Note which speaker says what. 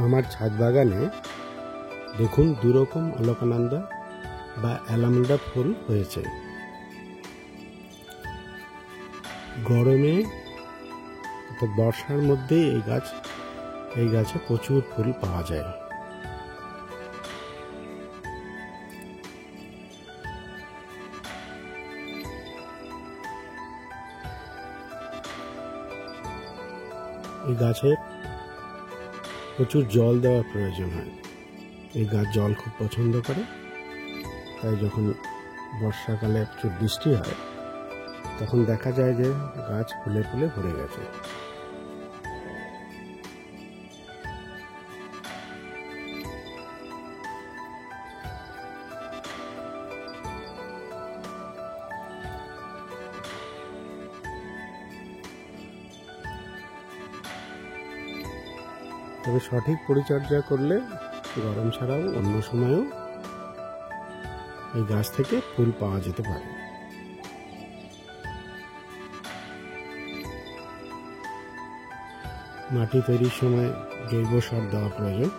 Speaker 1: আমার ছাদ বাগানে দেখুন দুরকম অলকানন্দা বা অ্যালামান্ডা ফুল হয়েছে। গরমে তো বর্ষার মধ্যে এই গাছে প্রচুর ফুল পাওয়া যায়। এই গাছে প্রচুর জল দেওয়ার প্রয়োজন হয়। এই গাছ জল খুব পছন্দ করে, তাই যখন বর্ষাকালে প্রচুর বৃষ্টি হয় তখন দেখা যায় যে গাছ ফুলে ফুলে ভরে গেছে। তবে সঠিক পরিচর্যা করলে গরম ছাড়াও অন্য সময়েও এই গাছ থেকে ফুল পাওয়া যেতে পারে। মাটি তৈরির সময় জৈব সার দেওয়া প্রয়োজন।